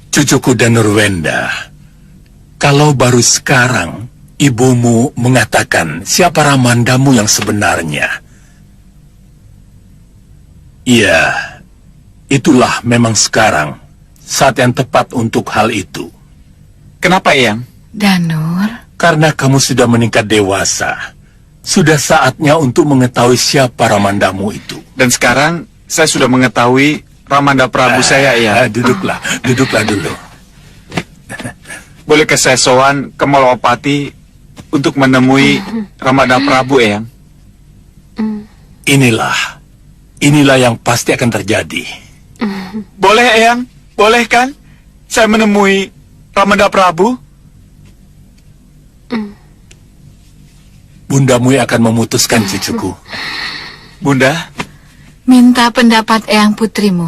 Cucuku Danurwenda, kalau baru sekarang ibumu mengatakan siapa Ramandamu yang sebenarnya. Iya, itulah memang sekarang saat yang tepat untuk hal itu. Kenapa, Eyang? Danur? Karena kamu sudah meningkat dewasa. Sudah saatnya untuk mengetahui siapa Ramandamu itu. Dan sekarang saya sudah mengetahui Ramanda Prabu saya, Eyang. Duduklah dulu. Bolehkah saya sowan ke Malwapati untuk menemui Ramanda Prabu, Eyang? Inilah yang pasti akan terjadi. Boleh, Eyang? Boleh kan? Saya menemui Ramanda Prabu? Bundamu yang akan memutuskan, cucuku. Bunda? Minta pendapat Eyang putrimu.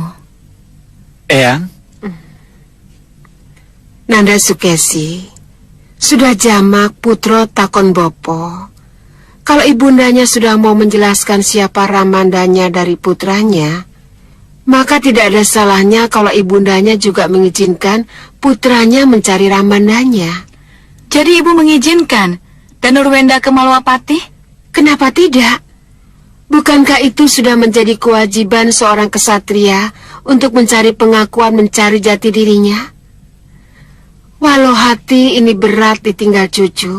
Eyang? Nanda Sukesi, sudah jamak putro takon bopo. Kalau ibundanya sudah mau menjelaskan siapa Ramandanya dari putranya, maka tidak ada salahnya kalau ibundanya juga mengizinkan putranya mencari Ramandanya. Jadi ibu mengizinkan Danurwenda ke Malwapati? Kenapa tidak? Bukankah itu sudah menjadi kewajiban seorang kesatria untuk mencari pengakuan mencari jati dirinya? Walau hati ini berat ditinggal cucu,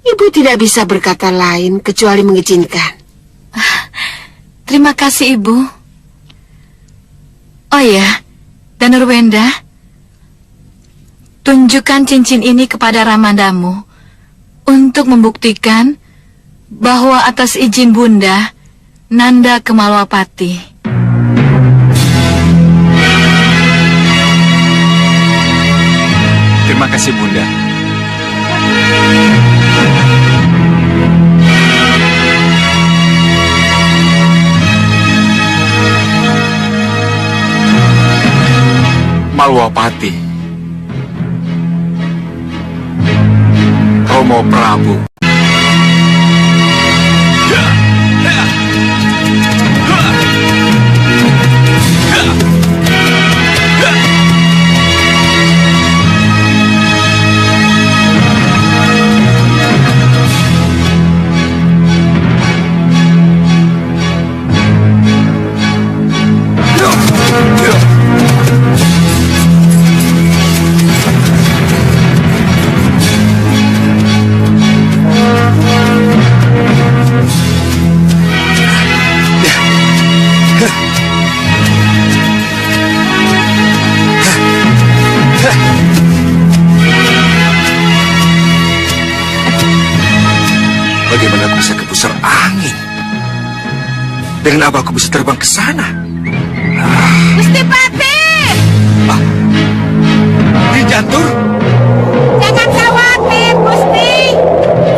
ibu tidak bisa berkata lain kecuali mengizinkan. Terima kasih, Ibu. Oh ya, Danurwenda, tunjukkan cincin ini kepada Ramandamu untuk membuktikan bahwa atas izin Bunda, Nanda ke Malwapati. Terima kasih, Bunda. Malwapati. Romo Prabu. Bagaimana aku bisa ke pusar angin? Dengan apa aku bisa terbang ke sana? Gusti Pati! Ini Jantur? Jangan khawatir, Gusti.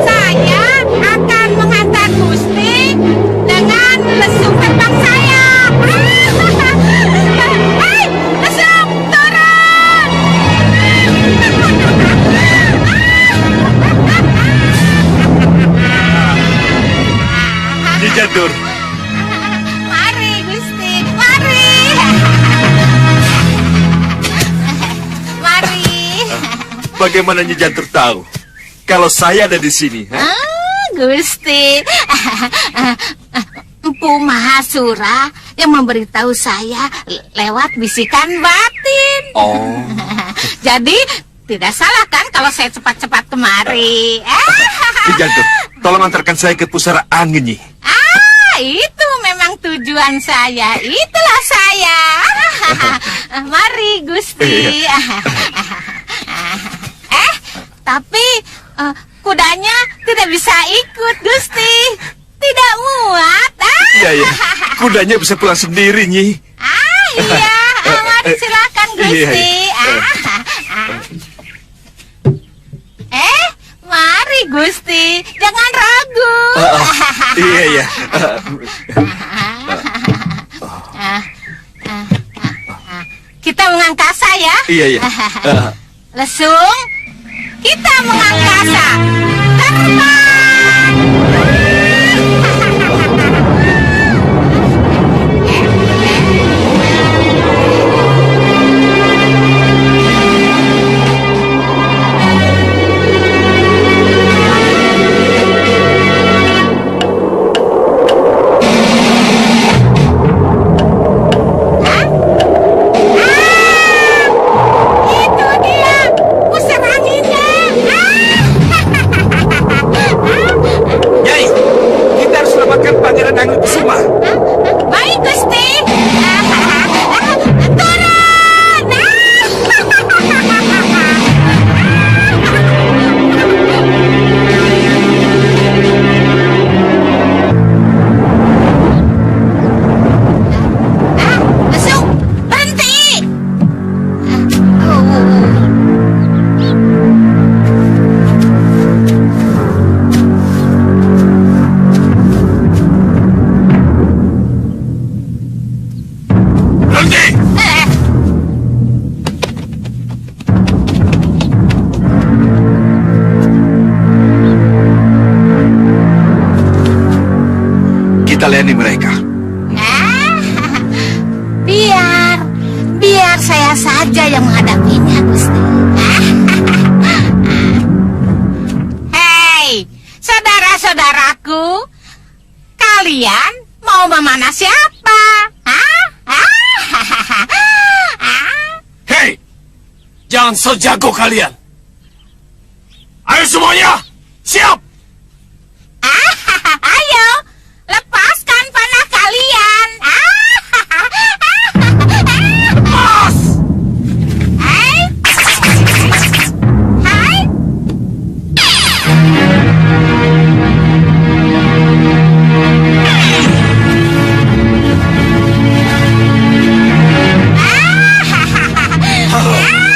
Saya akan menghantar Gusti dengan lesung terbang saya. Hei, lesung, turun! Nyi Jantur. Mari, Gusti, mari. Mari. Bagaimana Nyi Jantur tahu kalau saya ada di sini? Gusti. Empu Mahasura yang memberitahu saya lewat bisikan batin. Oh. Jadi tidak salah kan kalau saya cepat-cepat kemari? Jantung, tolong antarkan saya ke pusara angin, Nyi. Itu memang tujuan saya. Itulah saya. Mari, Gusti. Tapi kudanya tidak bisa ikut, Gusti. Tidak muat. Iya, kudanya bisa pulang sendiri, Nyi. Iya. Mari silakan, Gusti. Mari, Gusti. Jangan ragu. Iya. Kita mengangkasa ya. Iya. Lesung, kita mengangkasa. Terbang. Baik, Gusti. Turun. Lesung, berhenti. Kita layani mereka. Biar saya saja yang menghadapinya, Gusti. Hei, saudara-saudaraku, kalian mau memanah siapa? Hei, jangan so jago kalian. Ayo semuanya, siap. Ayo, lepaskan panah kalian. Lepas. Hai.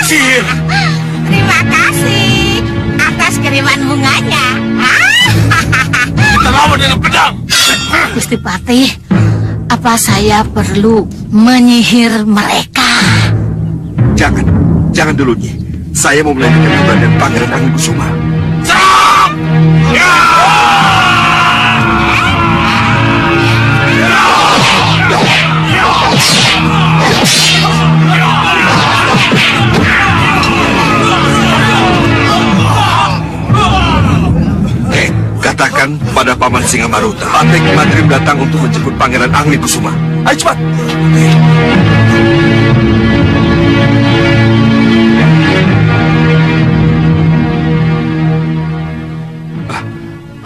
Sihir. Terima kasih atas kiriman bunganya. Kita lawan dengan pedang. Gusti Patih, apa saya perlu menyihir mereka? Jangan dulu, Nyi. Saya mau melanjutkan keberadaan Pangeran Angin Kusuma. Serang! Ya! Katakan pada Paman Singamaruta, Patek Madrim datang untuk menjemput Pangeran Angin Kusuma. Ayo cepat.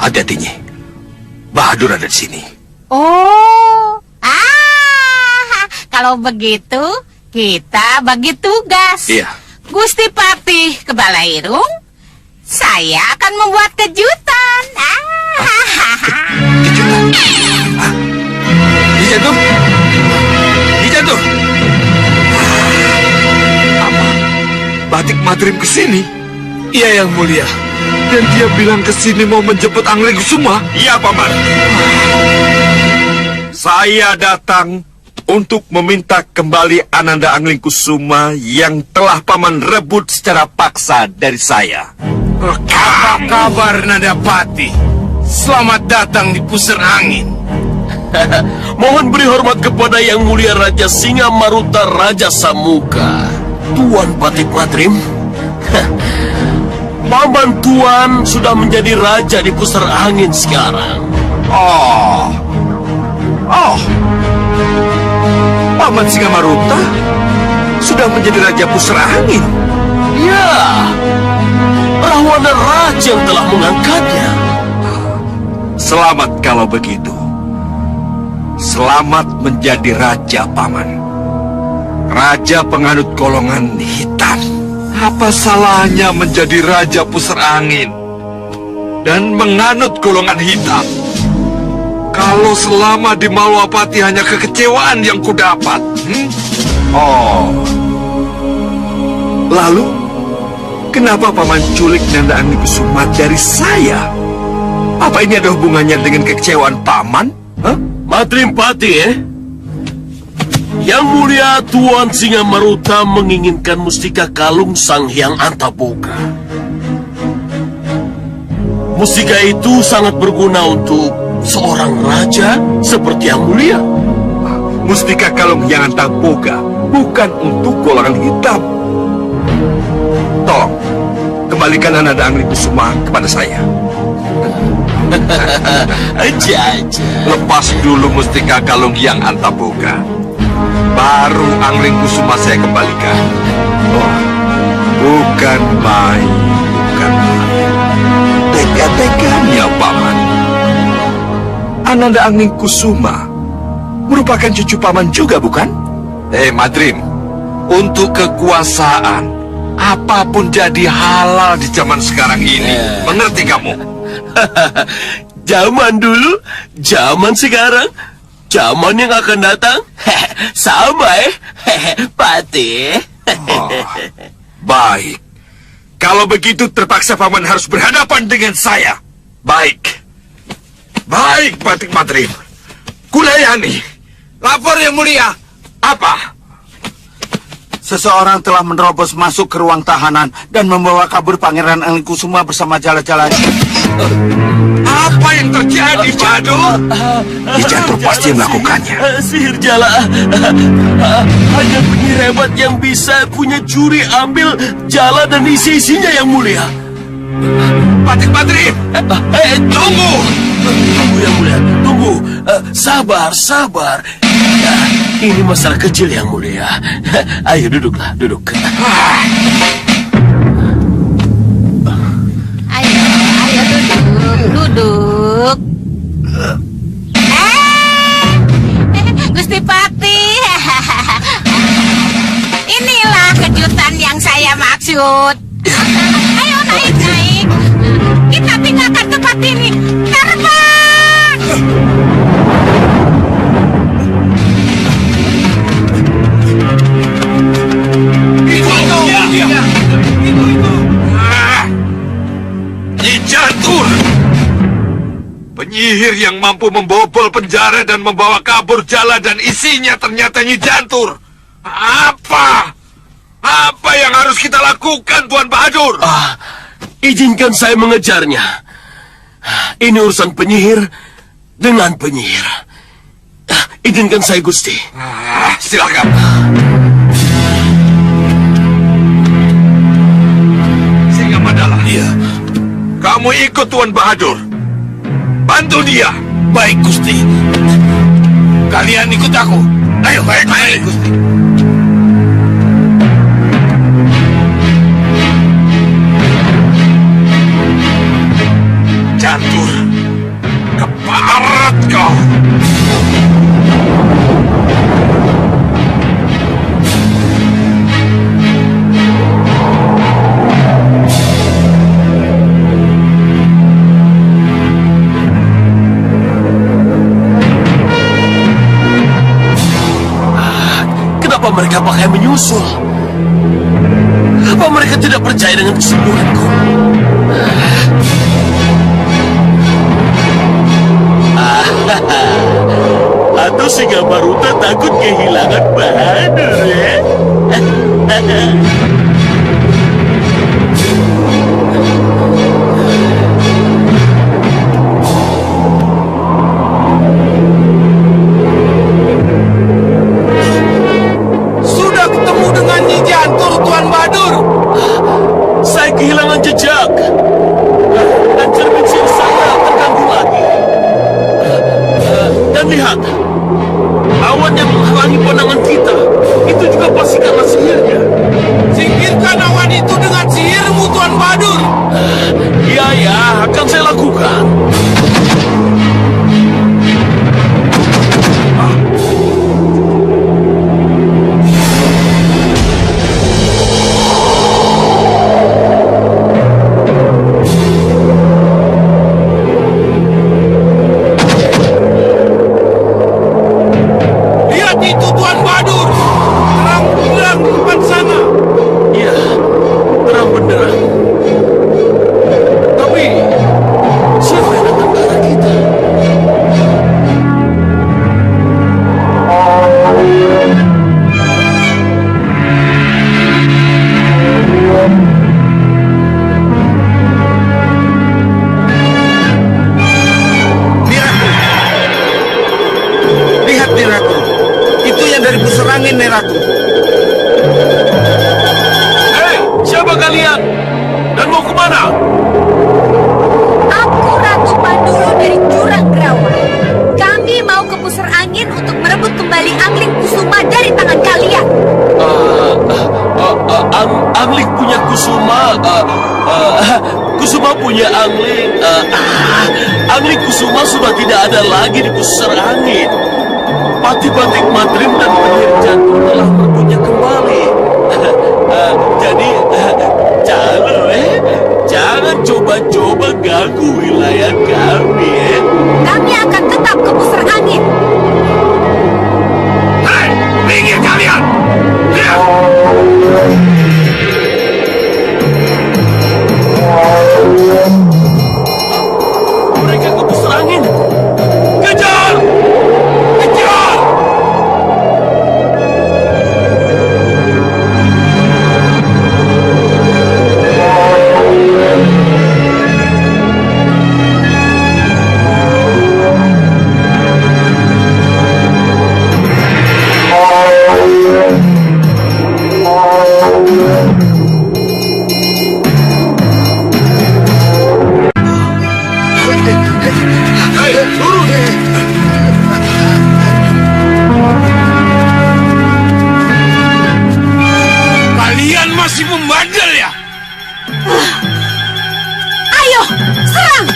Hati-hati, Nyi. Bahadur ada di sini. Oh, kalau begitu kita bagi tugas. Iya. Gusti Patih ke Balairung, saya akan membuat kejutan. Kejutan? Dijatuh? Apa? Batik Madrim ke sini? Iya, Yang Mulia. Dan dia bilang ke sini mau menjemput Angling Kusuma? Iya, Paman. Saya datang untuk meminta kembali Ananda Angling Kusuma yang telah Paman rebut secara paksa dari saya. Apa kabar, Nadapati? Selamat datang di Pusar Angin. Mohon beri hormat kepada Yang Mulia Raja Singamaruta Raja Samuka. Tuan Batik Madrim. Paman Tuan sudah menjadi raja di Pusar Angin sekarang. Oh, Oh, Paman Singamaruta sudah menjadi Raja Pusara Angin. Ya, Rahwana Raja yang telah mengangkatnya. Selamat kalau begitu. Selamat menjadi Raja, Paman. Raja penganut golongan hitam. Apa salahnya menjadi Raja Pusara Angin dan menganut golongan hitam? Kalau selama di Malwapati hanya kekecewaan yang kudapat. Oh. Lalu, kenapa Paman culik Nanda Angrikusuma dari saya? Apa ini ada hubungannya dengan kekecewaan Paman? Hah? Matrimpati, Yang mulia Tuan Singamaruta menginginkan mustika kalung Sang Hyang Antaboga. Mustika itu sangat berguna untuk seorang raja seperti yang mulia. Mustika kalung Hyang Antaboga bukan untuk golongan hitam. Tolong, kembalikan Nanda Angrikusuma kepada saya. Aja. Lepas dulu mustika kalung Hyang Antaboga. Baru Angrikusuma saya kembalikan. Oh, bukan main. Tega-teganya, Paman. Ananda Angrikusuma merupakan cucu Paman juga, bukan? Madrim, untuk kekuasaan, apapun jadi halal di zaman sekarang ini. Mengerti kamu? Zaman dulu, zaman sekarang, zaman yang akan datang, sama Pati. Baik. Kalau begitu terpaksa Paman harus berhadapan dengan saya. Baik, Patik Madrim. Kulayani. Lapor yang mulia. Apa? Seseorang telah menerobos masuk ke ruang tahanan dan membawa kabur Pangeran Angrikusuma bersama jala-jalanya. Apa yang terjadi, Bahadur? Jantur pasti melakukannya. Sihir jala. Hanya penyihir hebat yang bisa punya juri ambil jala dan isi-isinya yang mulia. Patik Madrim. Tunggu. Tunggu yang mulia. Tunggu. Sabar. Ini masalah kecil yang mulia. Ayo duduklah, duduk. Ayo duduk. Gusti Pati. Inilah kejutan yang saya maksud. Ayo naik. Kita tinggalkan tempat ini. Terbang. Nyi Jantur, penyihir yang mampu membobol penjara dan membawa kabur jala dan isinya ternyata Nyi Jantur. Apa yang harus kita lakukan, Tuan Bahadur? Izinkan saya mengejarnya. Ini urusan penyihir dengan penyihir. Izinkan saya, Gusti. Silakan. Singamandala. Iya. Kamu ikut Tuan Bahadur. Bantu dia. Baik, Gusti. Kalian ikut aku. Ayo, baik, Gusti. Jantur, keparat kau. Kenapa mereka pakai menyusul? Apa mereka tidak percaya dengan kesembuhanku? Atau Singamaruta takut kehilangan Bahadur, ya? Sudah ketemu dengan Nyi Jantur, Tuan Bahadur. Saya kehilangan jejak. Dan cermin sihir saya terganggu lagi. Dan lihat, kalian? Dan mau kemana? Aku Ratu Pandulu dari Jurang Grawa. Kami mau ke pusar angin untuk merebut kembali Angling Kusuma dari tangan kalian. Angling punya Kusuma. Kusuma punya Angling. Angling Kusuma sudah tidak ada lagi di pusar angin. Pati-Batik Madrim dan penyihir jantung telah merebutnya kembali. Jadi, jangan coba-coba ganggu wilayah kami. Kami akan tetap ke pusar angin. Hei, minggir kalian! Lihat! Mereka ke pusar angin. Kejar! Kejar! Kalian masih membandel ya? Ayo, serang!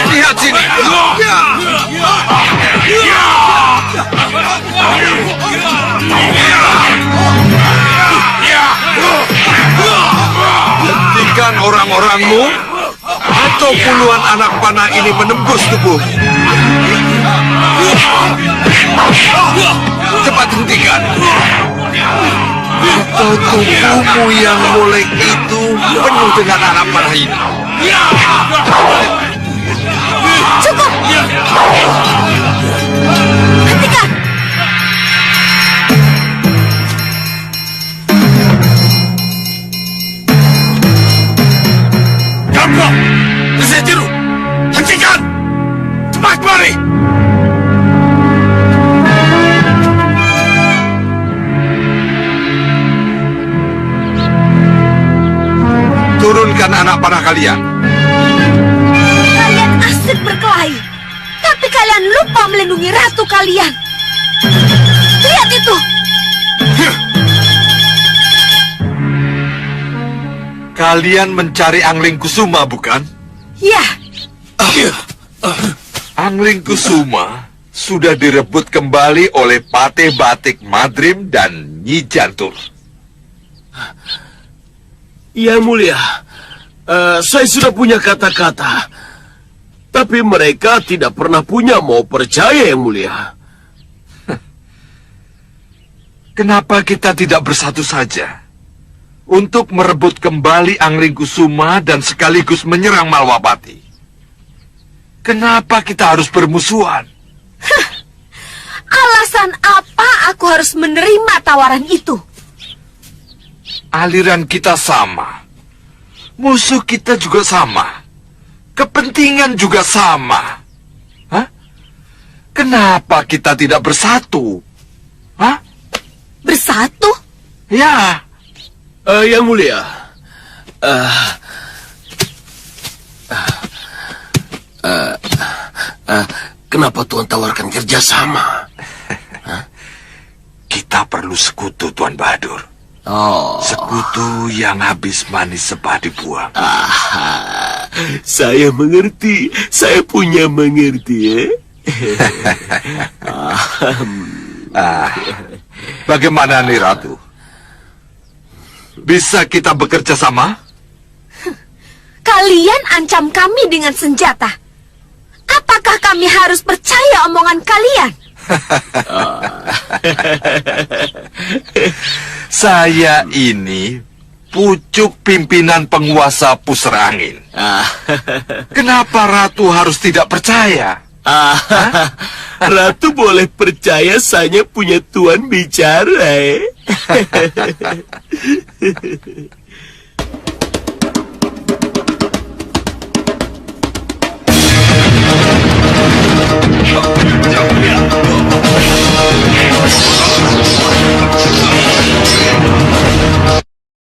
Lihat sini. Hentikan orang-orangmu atau puluhan anak panah ini menembus tubuh. Cepat hentikan. Atau tubuhmu yang molek itu penuh dengan anak panah ini. Cukup! Hentikan! Gambok! Kesetiru! Hentikan! Cepat mari! Turunkan anak panah kalian. Kalian asik berkelahi, tapi kalian lupa melindungi ratu kalian. Lihat itu! Kalian mencari Angling Kusuma, bukan? Ya, Angling Kusuma sudah direbut kembali oleh Pati-Batik Madrim dan Nyi Jantur. Yang mulia, saya sudah punya kata-kata. Tapi mereka tidak pernah punya mau percaya, Yang Mulia. Kenapa kita tidak bersatu saja untuk merebut kembali Angling Kusuma dan sekaligus menyerang Malwapati? Kenapa kita harus bermusuhan? alasan apa aku harus menerima tawaran itu? Aliran kita sama. Musuh kita juga sama. Kepentingan juga sama. Hah? Kenapa kita tidak bersatu? Hah? Bersatu? Ya. Yang Mulia, kenapa Tuan tawarkan kerjasama? Kita perlu sekutu, Tuan Bahadur. Oh. Sekutu yang habis manis sepah dibuang. Saya mengerti. Saya punya mengerti, Bagaimana nih, Ratu? Bisa kita bekerja sama? Kalian ancam kami dengan senjata. Apakah kami harus percaya omongan kalian? Saya ini pucuk pimpinan penguasa pusar angin. Kenapa Ratu harus tidak percaya? Ratu boleh percaya saya punya tuan bicara.